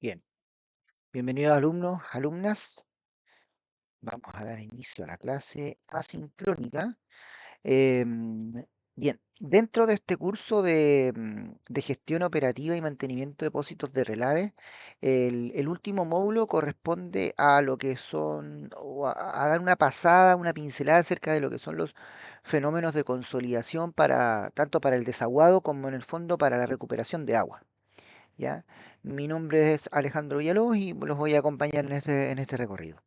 Bien, bienvenidos alumnos, alumnas. Vamos a dar inicio a la clase asincrónica. Em, Bien, dentro de este curso de gestión operativa y mantenimiento de depósitos de Relave, el último módulo corresponde a lo que son, o a dar una pasada, una pincelada acerca de lo que son los fenómenos de consolidación para, tanto para el desaguado como en el fondo para la recuperación de agua. ¿Ya? Mi nombre es Alejandro Villalobos y los voy a acompañar en este recorrido.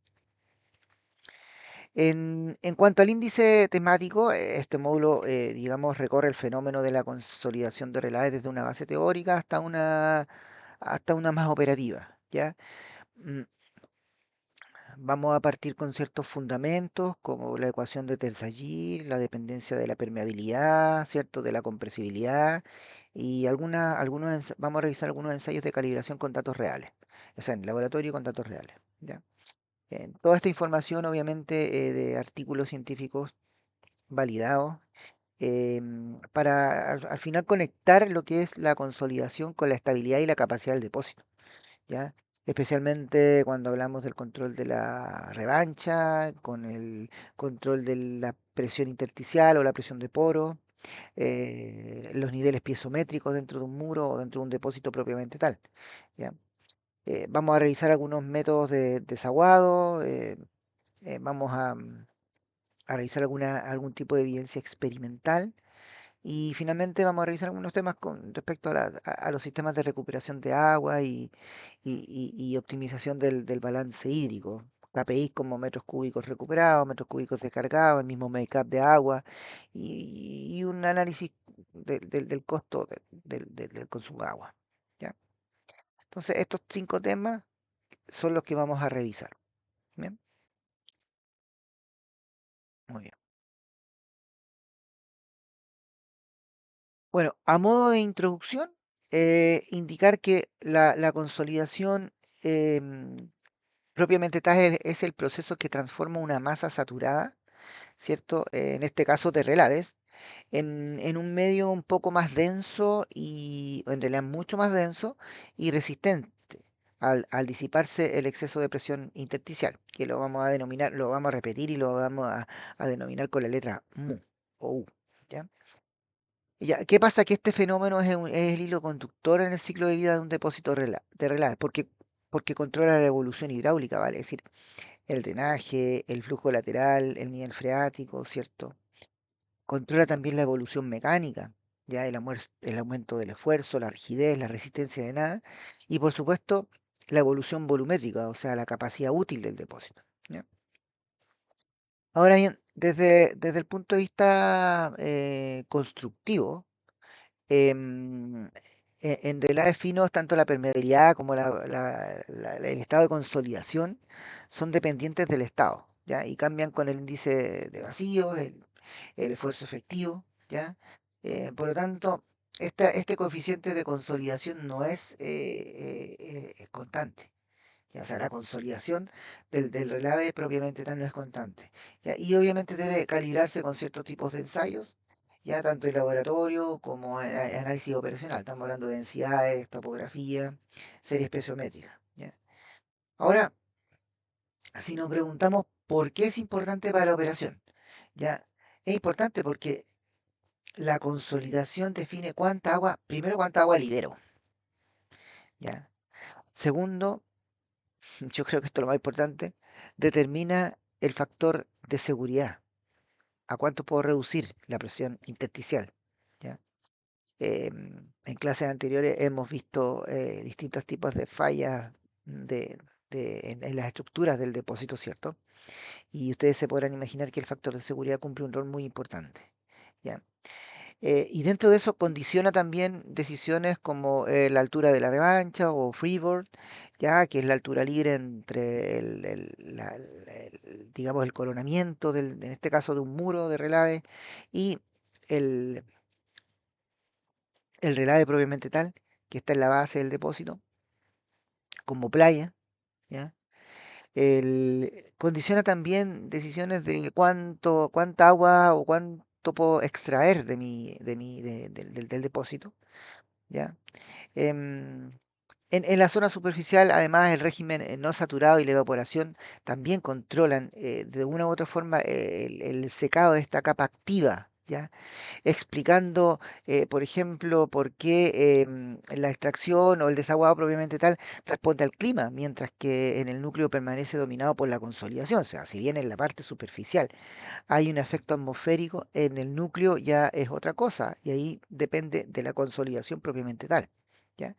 En cuanto al índice temático, este módulo, digamos, recorre el fenómeno de la consolidación de relaves desde una base teórica hasta una más operativa, ¿ya? Mm, Vamos a partir con ciertos fundamentos como la ecuación de Terzaghi, la dependencia de la permeabilidad, ¿cierto? De la compresibilidad y vamos a revisar algunos ensayos de calibración con datos reales, o sea, en laboratorio con datos reales, ¿ya? Toda esta información, obviamente, de artículos científicos validados, para al final conectar lo que es la consolidación con la estabilidad y la capacidad del depósito. ¿Ya? Especialmente cuando hablamos del control de la revancha, con el control de la presión intersticial o la presión de poro, los niveles piezométricos dentro de un muro o dentro de un depósito propiamente tal. ¿Ya? Vamos a revisar algunos métodos de desaguado, vamos a revisar algún tipo de evidencia experimental y finalmente vamos a revisar algunos temas con respecto a los sistemas de recuperación de agua y optimización del balance hídrico. KPIs como metros cúbicos recuperados, metros cúbicos descargados, el mismo make-up de agua y un análisis del costo del consumo de agua. ¿Ya? Entonces, estos 5 temas son los que vamos a revisar. ¿Bien? Muy bien. Bueno, a modo de introducción, indicar que la consolidación propiamente tal es el proceso que transforma una masa saturada, ¿cierto? En este caso de relaves, en un medio un poco más denso o en realidad mucho más denso y resistente al disiparse el exceso de presión intersticial, que lo vamos a denominar, lo vamos a repetir y lo vamos a denominar con la letra mu o u, ¿ya? Ya, ¿qué pasa? Que este fenómeno es el hilo conductor en el ciclo de vida de un depósito de relaves, porque controla la evolución hidráulica, ¿vale? Es decir, el drenaje, el flujo lateral, el nivel freático, ¿cierto? Controla también la evolución mecánica, ya el aumento del esfuerzo, la rigidez, la resistencia de nada, y por supuesto, la evolución volumétrica, o sea, la capacidad útil del depósito, ¿ya? Ahora bien, desde el punto de vista constructivo, Em, en relaves finos, tanto la permeabilidad como el estado de consolidación son dependientes del estado, ¿ya? Y cambian con el índice de vacío, el esfuerzo efectivo, ¿ya? Por lo tanto, este coeficiente de consolidación no es constante. Ya, o sea, la consolidación del relave propiamente tal no es constante. ¿Ya? Y obviamente debe calibrarse con ciertos tipos de ensayos, ya tanto en laboratorio como en análisis operacional. Estamos hablando de densidades, topografía, series especiométricas. ¿Ya? Ahora, si nos preguntamos por qué es importante para la operación, ya es importante porque la consolidación define primero cuánta agua libero, ¿ya? Segundo, yo creo que esto es lo más importante, determina el factor de seguridad. ¿A cuánto puedo reducir la presión intersticial? ¿Ya? En clases anteriores hemos visto distintos tipos de fallas de, en las estructuras del depósito, ¿cierto? Y ustedes se podrán imaginar que el factor de seguridad cumple un rol muy importante. ¿Ya? Y dentro de eso condiciona también decisiones como la altura de la revancha o freeboard, ya que es la altura libre entre digamos, el coronamiento en este caso de un muro de relave y el, el relave propiamente tal, que está en la base del depósito, como playa, ¿ya? Condiciona también decisiones de cuánta agua o cuánto puedo extraer del depósito, ¿ya? Em, En la zona superficial, además, el régimen no saturado y la evaporación también controlan de una u otra forma el secado de esta capa activa, ¿ya? Explicando, por ejemplo, por qué la extracción o el desaguado propiamente tal responde al clima, mientras que en el núcleo permanece dominado por la consolidación. O sea, si bien en la parte superficial hay un efecto atmosférico, en el núcleo ya es otra cosa y ahí depende de la consolidación propiamente tal. ¿Ya?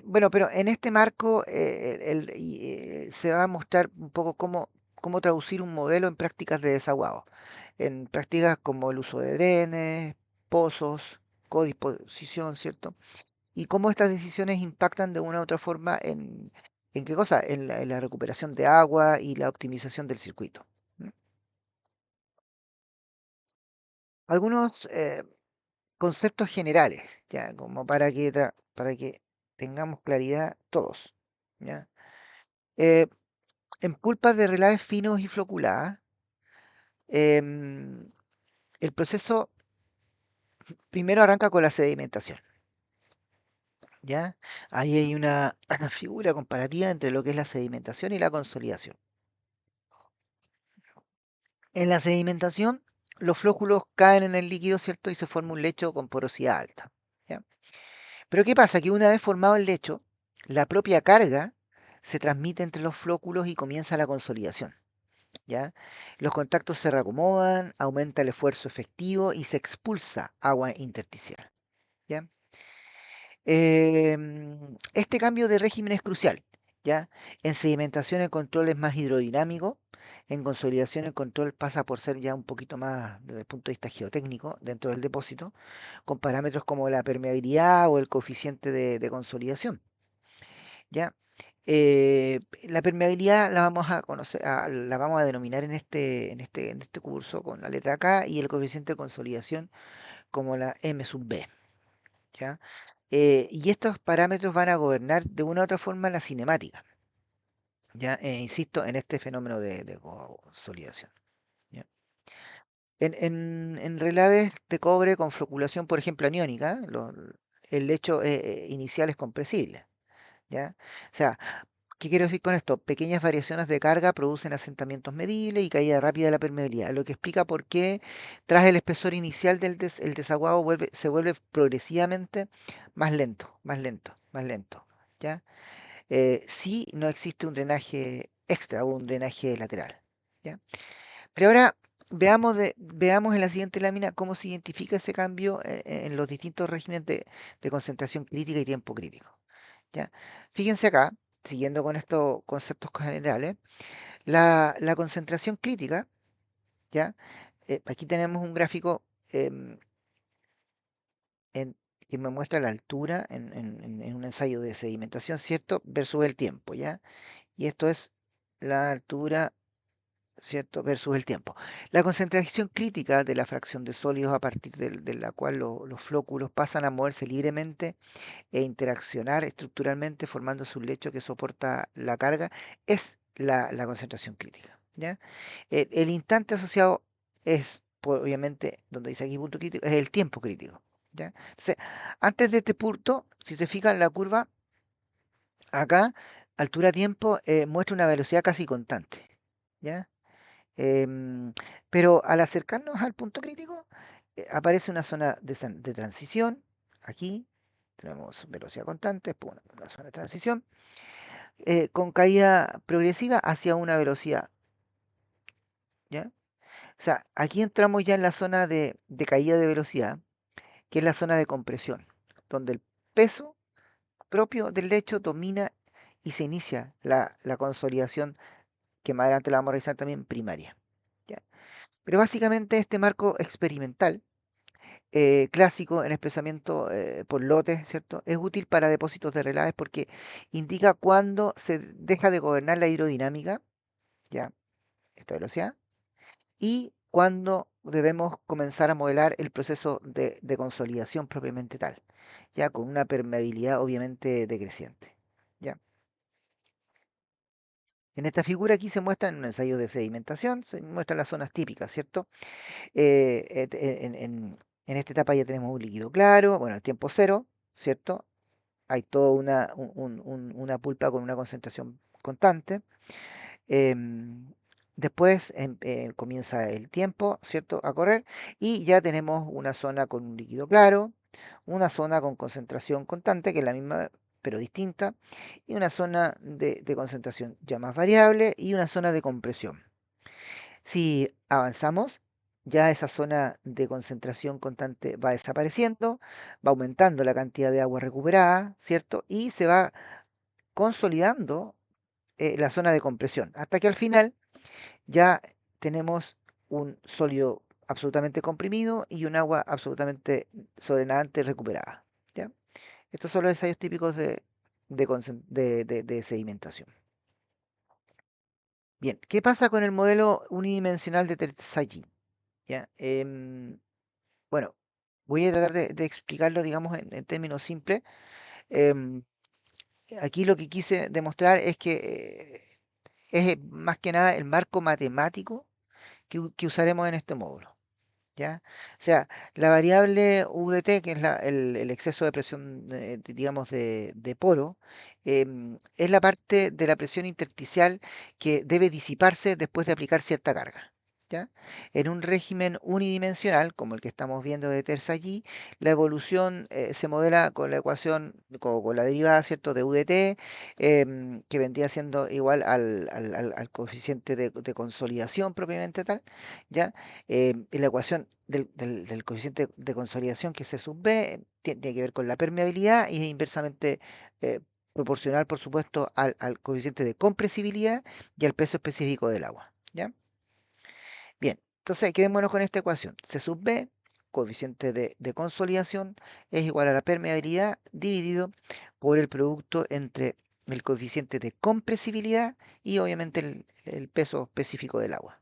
Bueno, pero en este marco se va a mostrar un poco cómo traducir un modelo en prácticas de desaguado, en prácticas como el uso de drenes, pozos, codisposición, ¿cierto? Y cómo estas decisiones impactan de una u otra forma ¿en qué cosa? En la recuperación de agua y la optimización del circuito. ¿M? Algunos conceptos generales, ya, como para que tengamos claridad todos. ¿Ya? Eh, En pulpas de relaves finos y floculadas, em, el proceso primero arranca con la sedimentación, ¿ya? Ahí hay una figura comparativa entre lo que es la sedimentación y la consolidación. En la sedimentación, los flóculos caen en el líquido, ¿cierto? Y se forma un lecho con porosidad alta, ¿ya? Pero ¿qué pasa? Que una vez formado el lecho, la propia carga se transmite entre los flóculos y comienza la consolidación. ¿Ya? Los contactos se reacomodan, aumenta el esfuerzo efectivo y se expulsa agua intersticial, ¿ya? Este cambio de régimen es crucial, ¿ya? En sedimentación el control es más hidrodinámico, en consolidación el control pasa por ser ya un poquito más desde el punto de vista geotécnico dentro del depósito, con parámetros como la permeabilidad o el coeficiente de consolidación, ¿ya? La permeabilidad la vamos a conocer, la vamos a denominar en este curso con la letra K y el coeficiente de consolidación como la M sub B, ¿ya? Y estos parámetros van a gobernar de una u otra forma la cinemática, ¿ya? Insisto, en este fenómeno de consolidación, ¿ya? En relaves de cobre con floculación, por ejemplo, aniónica, el lecho inicial es compresible, ¿ya? O sea, ¿qué quiero decir con esto? Pequeñas variaciones de carga producen asentamientos medibles y caída rápida de la permeabilidad, lo que explica por qué tras el espesor inicial el desaguado se vuelve progresivamente más lento, más lento, más lento, ¿ya? Si no existe un drenaje extra o un drenaje lateral, ¿ya? Pero ahora veamos en la siguiente lámina cómo se identifica ese cambio en los distintos regímenes de concentración crítica y tiempo crítico. ¿Ya? Fíjense acá, siguiendo con estos conceptos generales, la concentración crítica, ¿ya? Aquí tenemos un gráfico em, en- que me muestra la altura en un ensayo de sedimentación, ¿cierto? Versus el tiempo, ¿ya? Y esto es la altura, ¿cierto? Versus el tiempo. La concentración crítica de la fracción de sólidos a partir de la cual los flóculos pasan a moverse libremente e interaccionar estructuralmente formándose un lecho que soporta la carga, es la concentración crítica, ¿ya? El instante asociado es, pues, obviamente, donde dice aquí punto crítico, es el tiempo crítico, ¿ya? Entonces, antes de este punto, si se fijan la curva, acá, altura-tiempo, muestra una velocidad casi constante, ¿ya? Em, pero al acercarnos al punto crítico, aparece una zona de transición. Aquí tenemos velocidad constante, pum, una zona de transición, con caída progresiva hacia una velocidad, ¿ya? O sea, aquí entramos ya en la zona de caída de velocidad, que es la zona de compresión, donde el peso propio del lecho domina y se inicia la consolidación, que más adelante la vamos a realizar también primaria, ¿ya? Pero básicamente este marco experimental clásico en expresamiento por lotes, ¿cierto? Es útil para depósitos de relaves porque indica cuándo se deja de gobernar la hidrodinámica, ya, esta velocidad, y cuándo debemos comenzar a modelar el proceso de consolidación propiamente tal, ya con una permeabilidad obviamente decreciente, ya. En esta figura aquí se muestran un ensayo de sedimentación, se muestran las zonas típicas, ¿cierto? En esta etapa ya tenemos un líquido claro, bueno, el tiempo cero, ¿cierto? hay toda una pulpa con una concentración constante. Em, Después comienza el tiempo, ¿cierto?, a correr y ya tenemos una zona con un líquido claro, una zona con concentración constante, que es la misma pero distinta, y una zona de concentración ya más variable y una zona de compresión. Si avanzamos, ya esa zona de concentración constante va desapareciendo, va aumentando la cantidad de agua recuperada, ¿cierto? Y se va consolidando la zona de compresión, hasta que al final ya tenemos un sólido absolutamente comprimido y un agua absolutamente sobrenadante recuperada. ¿Ya? Estos son los ensayos típicos de sedimentación. Bien, ¿qué pasa con el modelo unidimensional de Terzaghi? ¿Ya? Bueno, voy a tratar de explicarlo, digamos, en términos simples. Em, Aquí lo que quise demostrar es que es más que nada el marco matemático que usaremos en este módulo. ¿Ya? O sea, la variable UDT, que es el exceso de presión, digamos, de poro, es la parte de la presión intersticial que debe disiparse después de aplicar cierta carga. ¿Ya? En un régimen unidimensional, como el que estamos viendo de Terzaghi, la evolución se modela con la ecuación, con la derivada, ¿cierto?, de UDT, que vendría siendo igual al coeficiente de consolidación propiamente tal, ¿ya? Y la ecuación del coeficiente de consolidación, que es C sub B, tiene que ver con la permeabilidad y es inversamente proporcional, por supuesto, al coeficiente de compresibilidad y al peso específico del agua. ¿Ya? Bien, entonces quedémonos con esta ecuación. C sub B, coeficiente de consolidación, es igual a la permeabilidad dividido por el producto entre el coeficiente de compresibilidad y obviamente el peso específico del agua.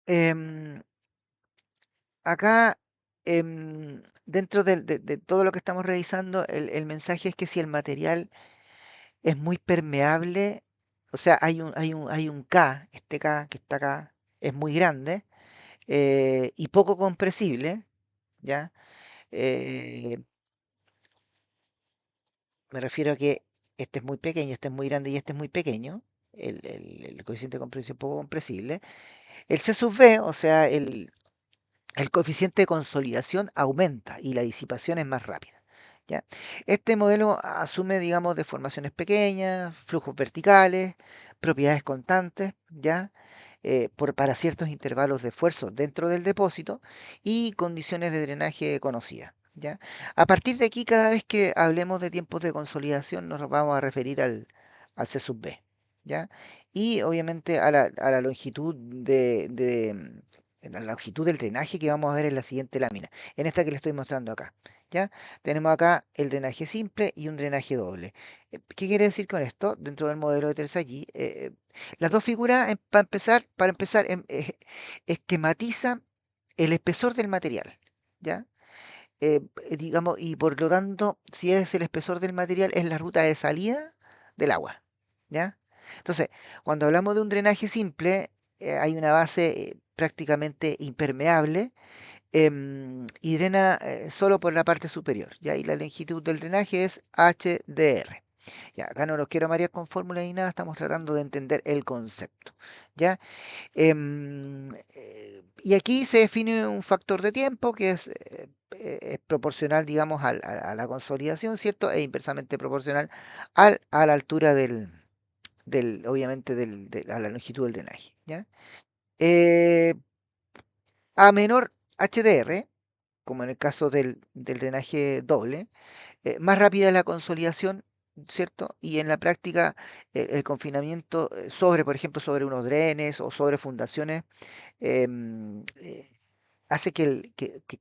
Em, Acá, dentro de todo lo que estamos revisando, el mensaje es que si el material es muy permeable, o sea, hay un K, este K que está acá, es muy grande y poco compresible, ¿ya? Eh, Me refiero a que este es muy pequeño, este es muy grande y este es muy pequeño, el coeficiente de compresión poco compresible. El C sub V, o sea, el coeficiente de consolidación aumenta y la disipación es más rápida. ¿Ya? Este modelo asume, digamos, deformaciones pequeñas, flujos verticales, propiedades constantes, ¿ya? Para ciertos intervalos de esfuerzo dentro del depósito y condiciones de drenaje conocidas. ¿Ya? A partir de aquí, cada vez que hablemos de tiempos de consolidación, nos vamos a referir al C sub B. ¿Ya? Y obviamente a la longitud la longitud del drenaje que vamos a ver en la siguiente lámina, en esta que le estoy mostrando acá. ¿Ya? Tenemos acá el drenaje simple y un drenaje doble. ¿Qué quiere decir con esto? Dentro del modelo de Terzaghi, las dos figuras, para empezar, esquematizan el espesor del material. ¿Ya? Digamos, y por lo tanto, si es el espesor del material, es la ruta de salida del agua. ¿Ya? Entonces, cuando hablamos de un drenaje simple, hay una base prácticamente impermeable y drena solo por la parte superior. ¿Ya? Y la longitud del drenaje es HDR. Ya, acá no los quiero marear con fórmulas ni nada, estamos tratando de entender el concepto. ¿Ya? Y aquí se define un factor de tiempo que es proporcional, digamos, a la consolidación, ¿cierto? E inversamente proporcional a la altura obviamente, a la longitud del drenaje, ¿ya? Eh, a menor HDR, como en el caso del drenaje doble, más rápida es la consolidación, ¿cierto? Y en la práctica, el confinamiento por ejemplo, sobre unos drenes o sobre fundaciones, em, eh, hace que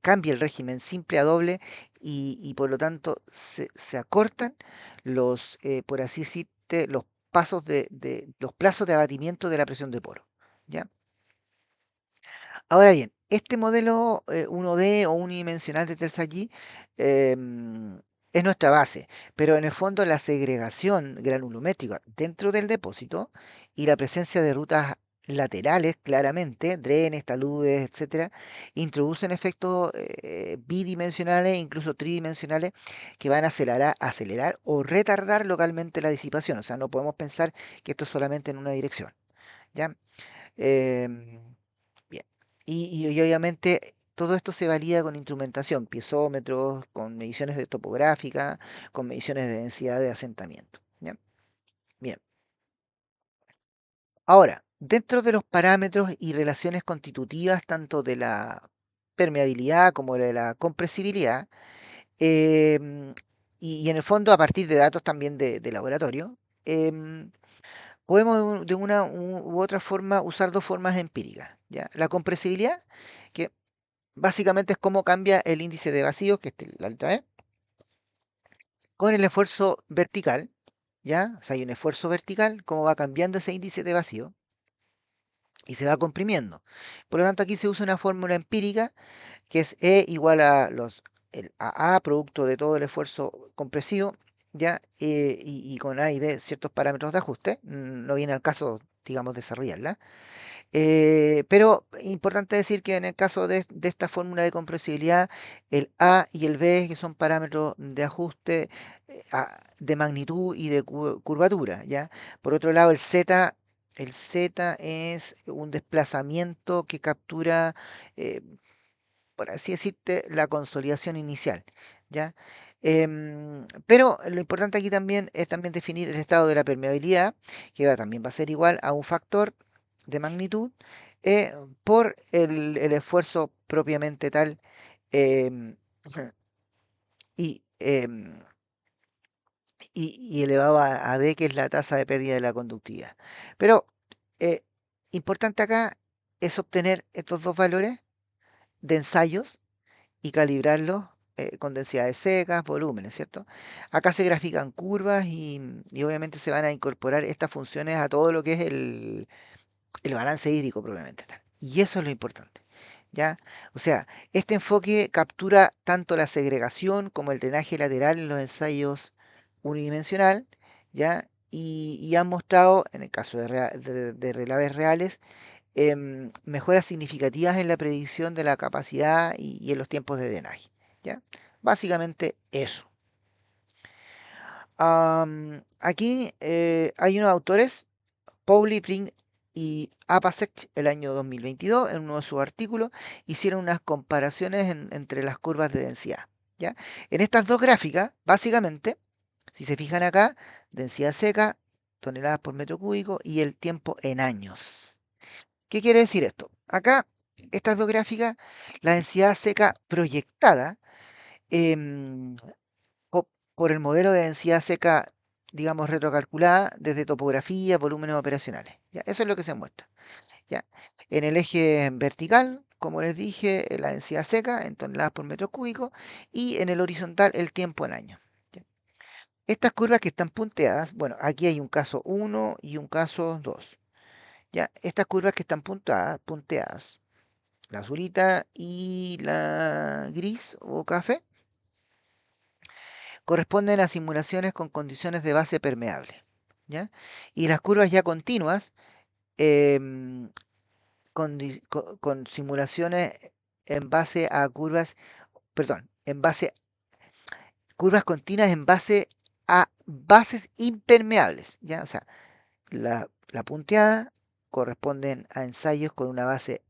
cambie el régimen simple a doble y por lo tanto se acortan por así decirte, los plazos de abatimiento de la presión de poro. ¿Ya? Ahora bien, este modelo 1D o unidimensional de Terzaghi em, es nuestra base, pero en el fondo la segregación granulométrica dentro del depósito y la presencia de rutas laterales, claramente, drenes, taludes, etcétera, introducen efectos bidimensionales, incluso tridimensionales, que van a acelerar o retardar localmente la disipación. O sea, no podemos pensar que esto es solamente en una dirección, ¿ya? Em, Bien. Y obviamente todo esto se valida con instrumentación, piezómetros, con mediciones de topográfica, con mediciones de densidad de asentamiento, ¿ya? Bien. Ahora, dentro de los parámetros y relaciones constitutivas tanto de la permeabilidad como de la compresibilidad, em, y en el fondo a partir de datos también de laboratorio, em, podemos de una u otra forma usar dos formas empíricas, ¿ya? La compresibilidad, que básicamente es cómo cambia el índice de vacío, que es la letra E, con el esfuerzo vertical, ¿ya? O sea, hay un esfuerzo vertical, cómo va cambiando ese índice de vacío y se va comprimiendo. Por lo tanto, aquí se usa una fórmula empírica que es E igual a a producto de todo el esfuerzo compresivo, ¿ya? Y con A y B ciertos parámetros de ajuste. No viene al caso, digamos, desarrollarla. Pero importante decir que en el caso de esta fórmula de compresibilidad, el A y el B, que son parámetros de ajuste de magnitud y de curvatura, ¿ya? Por otro lado, el Z es un desplazamiento que captura, eh, por así decirte, la consolidación inicial, ¿ya? Pero lo importante aquí también es también definir el estado de la permeabilidad, que también va a ser igual a un factor de magnitud eh, por el esfuerzo propiamente tal em, y, y elevado a D, que es la tasa de pérdida de la conductividad. Pero eh, importante acá es obtener estos dos valores de ensayos y calibrarlos con densidades secas, volúmenes, ¿cierto? Acá se grafican curvas y obviamente se van a incorporar estas funciones a todo lo que es el balance hídrico propiamente tal. Y eso es lo importante, ¿ya? O sea, este enfoque captura tanto la segregación como el drenaje lateral en los ensayos unidimensional, ¿ya? Y han mostrado, en el caso de relaves reales, mejoras significativas en la predicción de la capacidad y en los tiempos de drenaje, ¿ya? Básicamente eso. Aquí hay unos autores, Pauli, Pring y Apacek, el año 2022, en uno de sus artículos, hicieron unas comparaciones entre las curvas de densidad, ¿ya? En estas dos gráficas, básicamente, si se fijan acá, densidad seca, toneladas por metro cúbico y el tiempo en años. ¿Qué quiere decir esto? Acá, estas dos gráficas, la densidad seca proyectada em, por el modelo de densidad seca, digamos, retrocalculada desde topografía, volúmenes operacionales. ¿Ya? Eso es lo que se muestra. ¿Ya? En el eje vertical, como les dije, la densidad seca en toneladas por metro cúbico y en el horizontal el tiempo en años. ¿Ya? Estas curvas que están punteadas, bueno, aquí hay un caso uno y un caso 2. ¿Ya? Estas curvas que están punteadas, la azulita y la gris o café, corresponden a simulaciones con condiciones de base permeable, ¿ya? Y las curvas ya continuas, em, con simulaciones en base a curvas, perdón, curvas continuas en base a bases impermeables, ¿ya? O sea, la punteada corresponden a ensayos con una base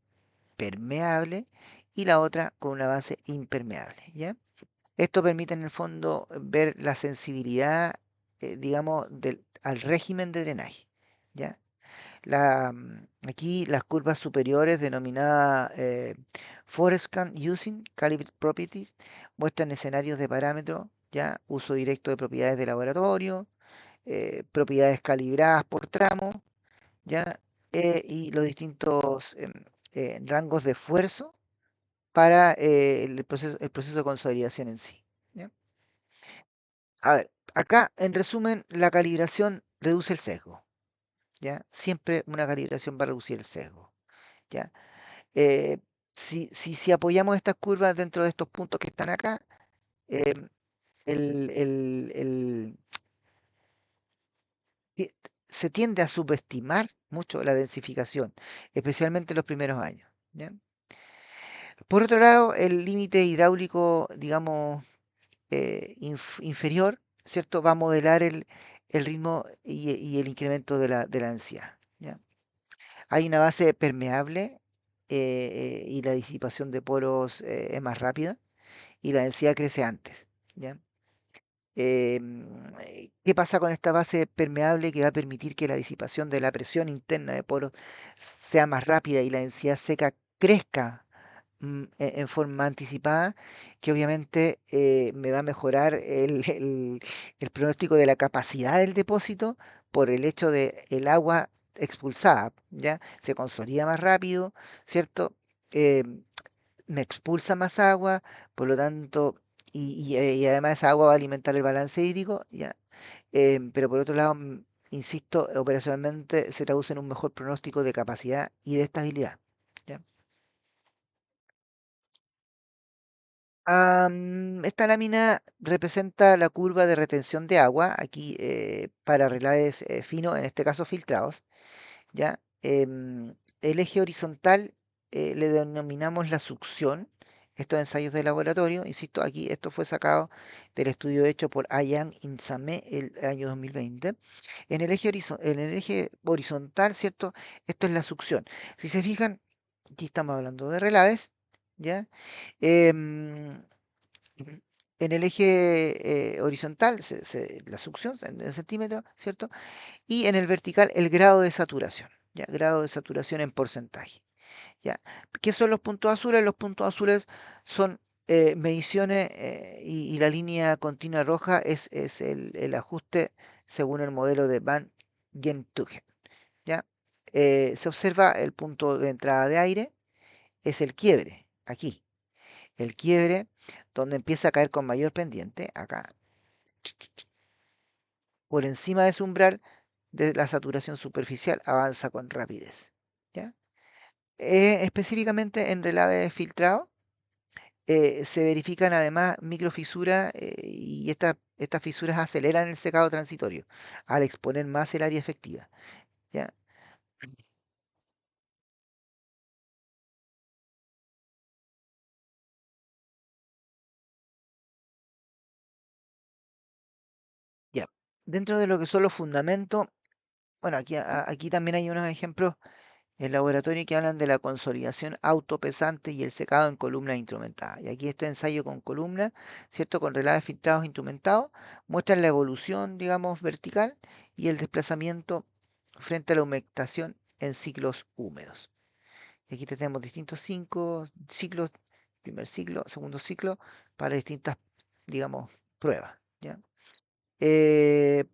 permeable y la otra con una base impermeable, ¿ya? Esto permite en el fondo ver la sensibilidad, digamos, al régimen de drenaje, ¿ya? Aquí las curvas superiores denominadas Forescan Using Calibrate Properties muestran escenarios de parámetros, ¿ya? Uso directo de propiedades de laboratorio, propiedades calibradas por tramo, ¿ya? Y los distintos rangos de esfuerzo para el proceso de consolidación en sí, ¿ya? A ver, acá en resumen, la calibración reduce el sesgo, ¿ya? Siempre una calibración va a reducir el sesgo, ¿ya? Eh, si apoyamos estas curvas dentro de estos puntos que están acá, em, el, el- el- ti- se tiende a subestimar mucho la densificación, especialmente en los primeros años. ¿Ya? Por otro lado, el límite hidráulico, digamos, inferior, ¿cierto? Va a modelar el ritmo y el incremento de la densidad. ¿Ya? Hay una base permeable y la disipación de poros es más rápida y la densidad crece antes. ¿Ya? ¿Qué pasa con esta base permeable que va a permitir que la disipación de la presión interna de poros sea más rápida y la densidad seca crezca en forma anticipada, que obviamente me va a mejorar el pronóstico de la capacidad del depósito por el hecho de el agua expulsada, ¿ya? Se consolida más rápido, ¿cierto? Em, Me expulsa más agua, por lo tanto, y además esa agua va a alimentar el balance hídrico, ¿ya? Pero por otro lado, insisto, operacionalmente se traduce en un mejor pronóstico de capacidad y de estabilidad. ¿Ya? Esta lámina representa la curva de retención de agua, aquí para relaves finos, en este caso filtrados, ¿ya? El eje horizontal le denominamos la succión, estos ensayos de laboratorio, insisto, aquí esto fue sacado del estudio hecho por Ayang Insame el año 2020. En el eje horizontal, ¿cierto? Esto es la succión. Si se fijan, aquí estamos hablando de relaves, ¿ya? Em, en el eje horizontal, la succión en centímetros, ¿cierto? Y en el vertical, el grado de saturación, ¿ya? Grado de saturación en porcentaje, ¿ya? ¿Qué son los puntos azules? Los puntos azules son mediciones y la línea continua roja es el ajuste según el modelo de Van Gentungen, ¿ya? Se observa el punto de entrada de aire, es el quiebre, aquí. El quiebre, donde empieza a caer con mayor pendiente, acá, por encima de su umbral de la saturación superficial, avanza con rapidez. ¿Ya? Específicamente en relave filtrado, se verifican además microfisuras y estas fisuras aceleran el secado transitorio al exponer más el área efectiva. ¿Ya? Ya. Dentro de lo que son los fundamentos, bueno, aquí también hay unos ejemplos el laboratorio que hablan de la consolidación autopesante y el secado en columnas instrumentadas. Y aquí este ensayo con columnas, ¿cierto? Con relaves filtrados instrumentados, muestran la evolución, digamos, vertical y el desplazamiento frente a la humectación en ciclos húmedos. Y aquí tenemos distintos ciclos, primer ciclo, segundo ciclo, para distintas, digamos, pruebas. ¿Ya? Eh,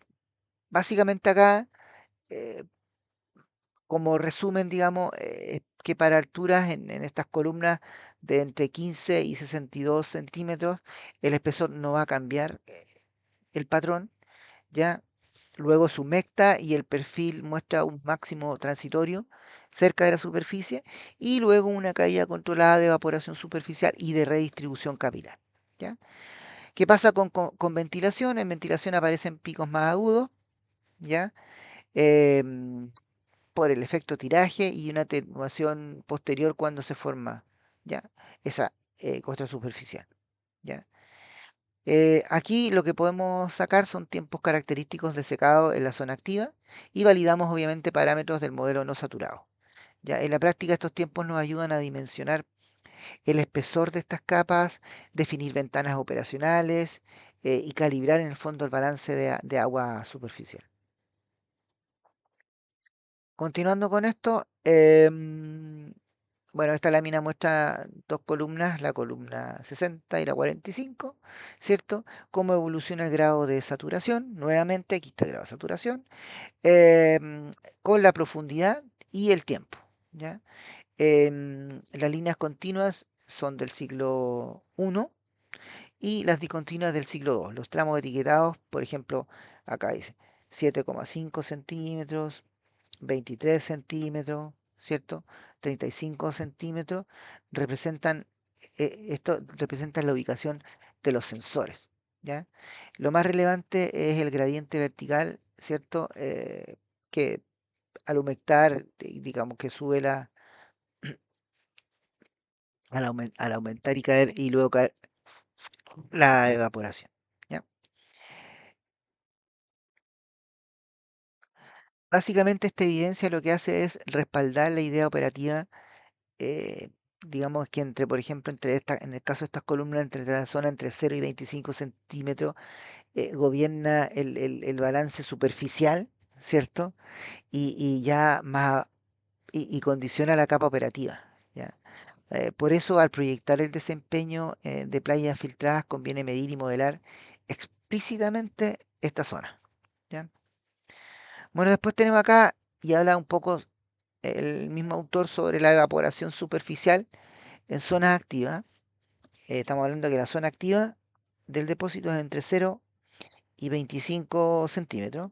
Básicamente acá eh, como resumen, digamos, que para alturas en estas columnas de entre 15 y 62 centímetros, el espesor no va a cambiar el patrón, ¿ya? Luego se humecta y el perfil muestra un máximo transitorio cerca de la superficie y luego una caída controlada de evaporación superficial y de redistribución capilar, ¿ya? ¿Qué pasa con ventilación? En ventilación aparecen picos más agudos, ¿ya? Em, por el efecto tiraje y una atenuación posterior cuando se forma, ¿ya? Esa costra superficial, ¿ya? Aquí lo que podemos sacar son tiempos característicos de secado en la zona activa y validamos obviamente parámetros del modelo no saturado, ¿ya? En la práctica estos tiempos nos ayudan a dimensionar el espesor de estas capas, definir ventanas operacionales y calibrar en el fondo el balance de agua superficial. Continuando con esto, bueno, esta lámina muestra dos columnas, la columna 60 y la 45, ¿cierto? Cómo evoluciona el grado de saturación. Nuevamente, aquí está el grado de saturación, con la profundidad y el tiempo, ¿ya? Las líneas continuas son del siglo I y las discontinuas del siglo II. Los tramos etiquetados, por ejemplo, acá dice 7,5 centímetros, 23 centímetros, ¿cierto? 35 centímetros, esto representa la ubicación de los sensores, ¿ya? Lo más relevante es el gradiente vertical, ¿cierto? que al humectar, digamos que sube al aumentar y caer y luego caer la evaporación. ¿Ya? Básicamente esta evidencia lo que hace es respaldar la idea operativa, eh, digamos que entre, por ejemplo, en el caso de estas columnas, entre la zona entre 0 y 25 centímetros, gobierna el balance superficial, ¿cierto? Y ya más, y condiciona la capa operativa, ¿ya? Por eso, al proyectar el desempeño de playas filtradas, conviene medir y modelar explícitamente esta zona, ¿ya? Bueno, después tenemos acá, y habla un poco el mismo autor sobre la evaporación superficial en zonas activas. Estamos hablando de que la zona activa del depósito es entre 0 y 25 centímetros,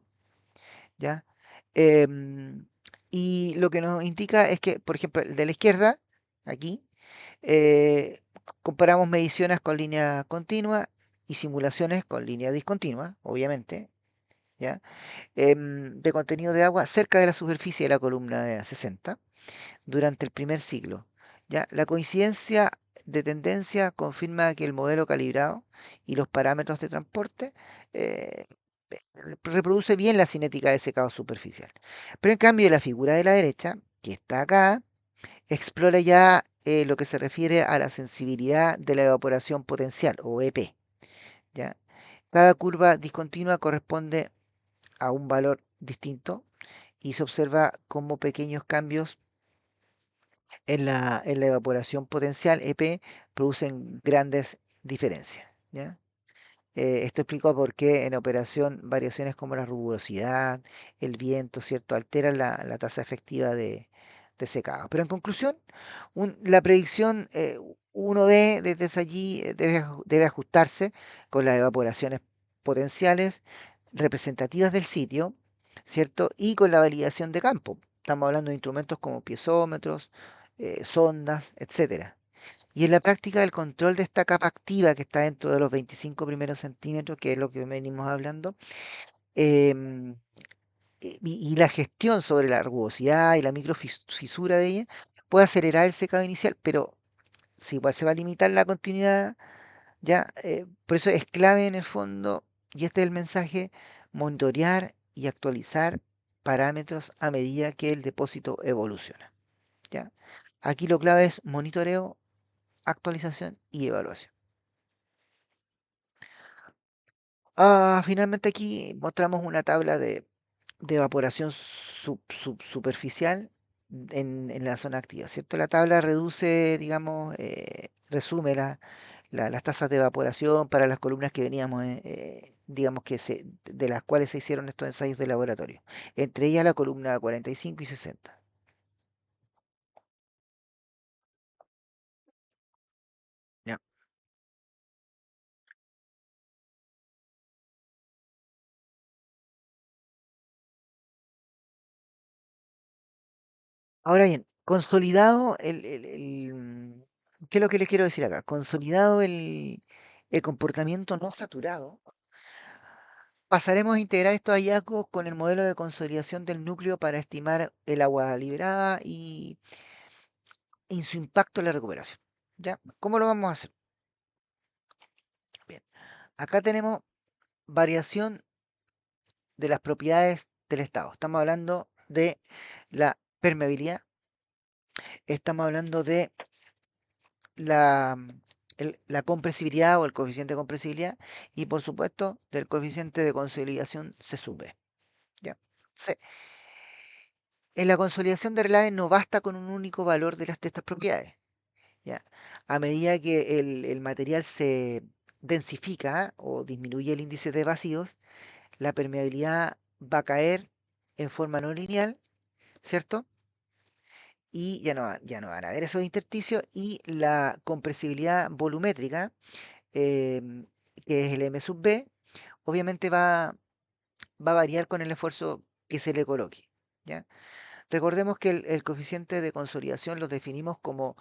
¿ya? Em, y lo que nos indica es que, por ejemplo, el de la izquierda, aquí, comparamos mediciones con línea continua y simulaciones con línea discontinua, obviamente, ¿ya? De contenido de agua cerca de la superficie de la columna de 60 durante el primer siglo. ¿Ya? La coincidencia de tendencia confirma que el modelo calibrado y los parámetros de transporte eh, reproduce bien la cinética de secado superficial. Pero en cambio la figura de la derecha, que está acá, explora ya lo que se refiere a la sensibilidad de la evaporación potencial o EP. ¿Ya? Cada curva discontinua corresponde a un valor distinto y se observa cómo pequeños cambios en la evaporación potencial EP producen grandes diferencias. ¿Ya? Esto explica por qué en operación variaciones como la rugosidad, el viento, ¿cierto?, alteran la tasa efectiva de secado. Pero en conclusión, la predicción 1D desde allí debe ajustarse con las evaporaciones potenciales representativas del sitio, ¿cierto? Y con la validación de campo. Estamos hablando de instrumentos como piezómetros, sondas, etcétera. Y en la práctica, el control de esta capa activa que está dentro de los 25 primeros centímetros, que es lo que venimos hablando, em, y la gestión sobre la rugosidad y la microfisura de ella, puede acelerar el secado inicial, pero si igual se va a limitar la continuidad, ya, por eso es clave en el fondo, y este es el mensaje, monitorear y actualizar parámetros a medida que el depósito evoluciona. ¿Ya? Aquí lo clave es monitoreo, actualización y evaluación. Finalmente aquí mostramos una tabla de evaporación superficial en la zona activa, ¿cierto? La tabla reduce, digamos, resume las tasas de evaporación para las columnas que veníamos, digamos de las cuales se hicieron estos ensayos de laboratorio. Entre ellas la columna 45 y 60. Ya. Ahora bien, consolidado ¿qué es lo que les quiero decir acá? Consolidado el comportamiento no saturado, pasaremos a integrar estos hallazgos con el modelo de consolidación del núcleo para estimar el agua liberada y su impacto en la recuperación. ¿Ya? ¿Cómo lo vamos a hacer? Bien, acá tenemos variación de las propiedades del estado. Estamos hablando de la permeabilidad, estamos hablando de la, la compresibilidad o el coeficiente de compresibilidad y por supuesto del coeficiente de consolidación C sub B. ¿Ya? Se- En la consolidación de relaves no basta con un único valor de estas propiedades. ¿Ya? A medida que el material se densifica o disminuye el índice de vacíos, la permeabilidad va a caer en forma no lineal, ¿cierto? Y ya no van a haber esos intersticios y la compresibilidad volumétrica, em, que es el M sub B, obviamente va a variar con el esfuerzo que se le coloque. ¿Ya? Recordemos que el coeficiente de consolidación lo definimos como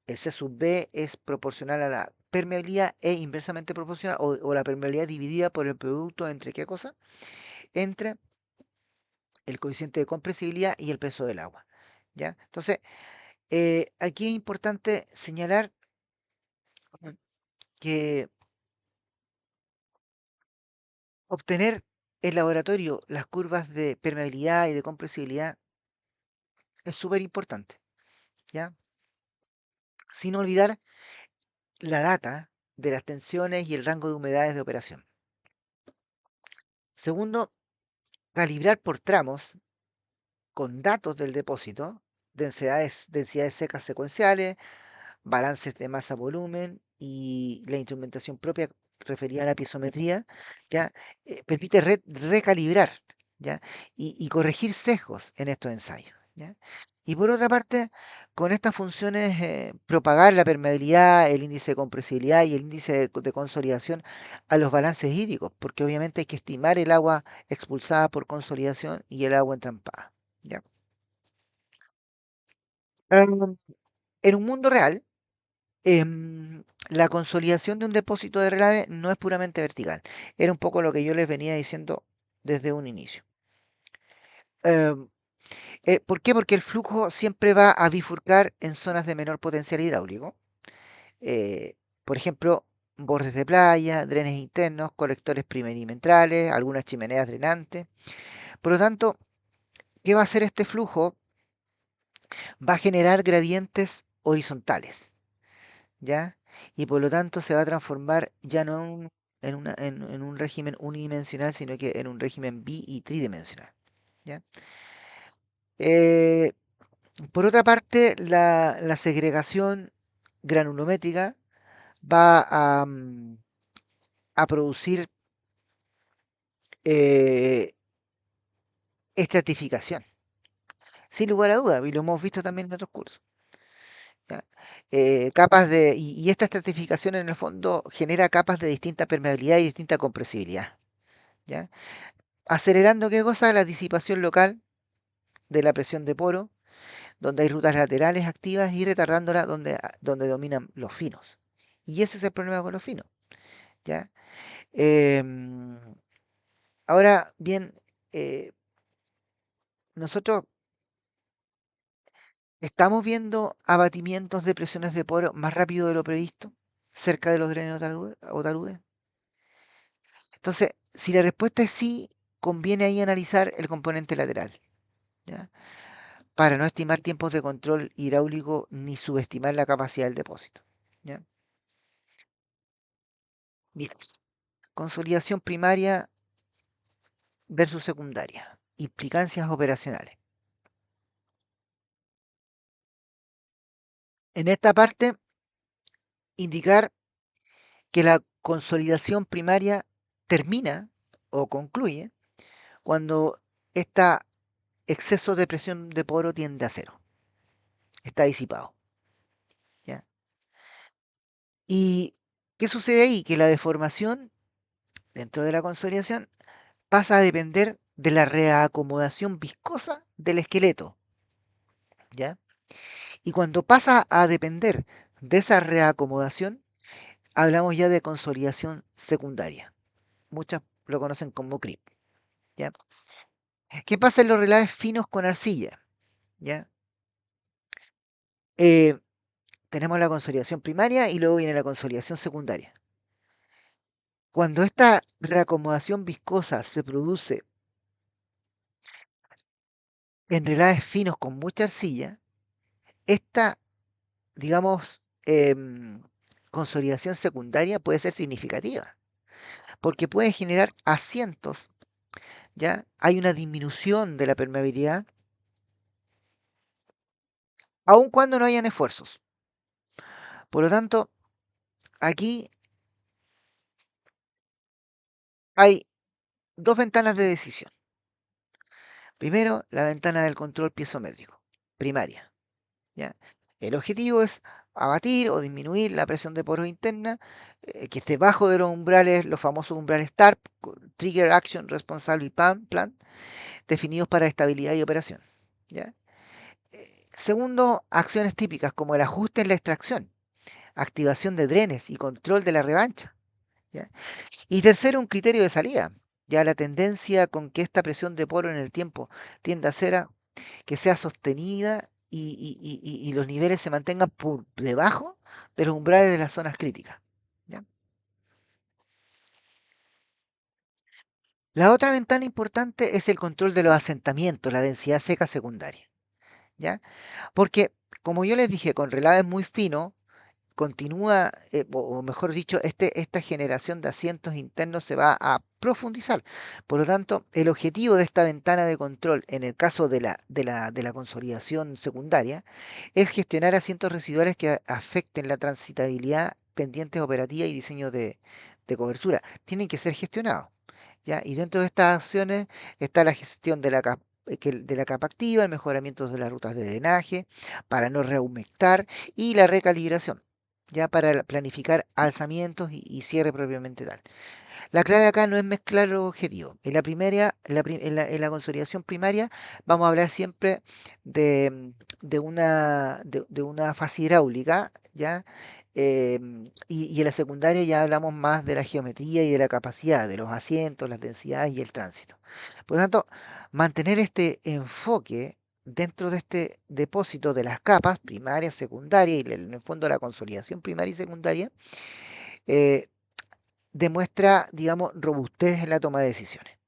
el C sub B es proporcional a la permeabilidad e inversamente proporcional, o la permeabilidad dividida por el producto entre qué cosa? Entre el coeficiente de compresibilidad y el peso del agua. ¿Ya? Entonces, aquí es importante señalar que obtener en laboratorio las curvas de permeabilidad y de compresibilidad es súper importante, ¿ya? Sin olvidar la data de las tensiones y el rango de humedades de operación. Segundo, calibrar por tramos con datos del depósito, densidades secas secuenciales, balances de masa-volumen y la instrumentación propia referida a la piezometría, ¿ya? Permite recalibrar, ¿ya? Y corregir sesgos en estos ensayos, ¿ya? Y por otra parte, con estas funciones, propagar la permeabilidad, el índice de compresibilidad y el índice de consolidación a los balances hídricos, porque obviamente hay que estimar el agua expulsada por consolidación y el agua entrampada, ¿ya? Em, en un mundo real, la consolidación de un depósito de relave no es puramente vertical. Era un poco lo que yo les venía diciendo desde un inicio. Em, ¿Por qué? Porque el flujo siempre va a bifurcar en zonas de menor potencial hidráulico. Eh, por ejemplo, bordes de playa, drenes internos, colectores primerimentrales, algunas chimeneas drenantes. Por lo tanto, ¿qué va a hacer este flujo? Va a generar gradientes horizontales. ¿Ya? Y por lo tanto se va a transformar ya no en un régimen unidimensional, sino que en un régimen y tridimensional, ¿ya? Eh, por otra parte, la segregación granulométrica va a producir eh, estratificación, sin lugar a dudas, y lo hemos visto también en otros cursos, ¿ya? Y esta estratificación en el fondo genera capas de distinta permeabilidad y distinta compresibilidad, ¿ya? Acelerando qué cosa, la disipación local de la presión de poro, donde hay rutas laterales activas y retardándola donde dominan los finos. Y ese es el problema con los finos, ¿ya? Em, Ahora bien, eh, nosotros estamos viendo abatimientos de presiones de poro más rápido de lo previsto, cerca de los drenes o taludes. Entonces, si la respuesta es sí, conviene ahí analizar el componente lateral, ¿ya? Para no estimar tiempos de control hidráulico ni subestimar la capacidad del depósito, ¿ya? Bien, consolidación primaria versus secundaria, implicancias operacionales. En esta parte, indicar que la consolidación primaria termina o concluye cuando este exceso de presión de poro tiende a cero, está disipado, ¿ya? ¿Y qué sucede ahí? Que la deformación dentro de la consolidación pasa a depender de la reacomodación viscosa del esqueleto, ¿ya? Y cuando pasa a depender de esa reacomodación, hablamos ya de consolidación secundaria. Muchas lo conocen como CRIP, ¿ya? ¿Qué pasa en los relaves finos con arcilla? ¿Ya? Eh, Tenemos la consolidación primaria y luego viene la consolidación secundaria. Cuando esta reacomodación viscosa se produce en relaves finos con mucha arcilla, esta, digamos, consolidación secundaria puede ser significativa, porque puede generar asientos, ¿ya? Hay una disminución de la permeabilidad, aun cuando no hayan esfuerzos. Por lo tanto, aquí hay dos ventanas de decisión. Primero, la ventana del control piezométrico, primaria, ¿ya? El objetivo es abatir o disminuir la presión de poros interna, que esté bajo de los umbrales, los famosos umbrales TARP, Trigger Action Responsible Plan, definidos para estabilidad y operación, ¿ya? Segundo, acciones típicas como el ajuste en la extracción, activación de drenes y control de la revancha, ¿ya? Y tercero, un criterio de salida, Ya la tendencia con que esta presión de poro en el tiempo tiende a ser que sea sostenida y los niveles se mantengan por debajo de los umbrales de las zonas críticas. ¿Ya? La otra ventana importante es el control de los asentamientos, la densidad seca secundaria. ¿Ya? Porque, como yo les dije, con relaves muy finos, continúa, o mejor dicho, esta generación de asientos internos se va a profundizar. Por lo tanto, el objetivo de esta ventana de control, en el caso de la consolidación secundaria, es gestionar asientos residuales que afecten la transitabilidad, pendientes operativas y diseño de cobertura. Tienen que ser gestionados. ¿Ya? Y dentro de estas acciones está la gestión de la capa activa, el mejoramiento de las rutas de drenaje para no rehumectar y la recalibración, ya para planificar alzamientos y cierre propiamente tal. La clave acá no es mezclar los objetivos. En la primera, en la consolidación primaria, vamos a hablar siempre de una fase hidráulica, ¿ya? Y en la secundaria ya hablamos más de la geometría y de la capacidad, de los asientos, las densidades y el tránsito. Por lo tanto, mantener este enfoque dentro de este depósito de las capas, primaria, secundaria, y en el fondo la consolidación primaria y secundaria, eh, demuestra, digamos, robustez en la toma de decisiones.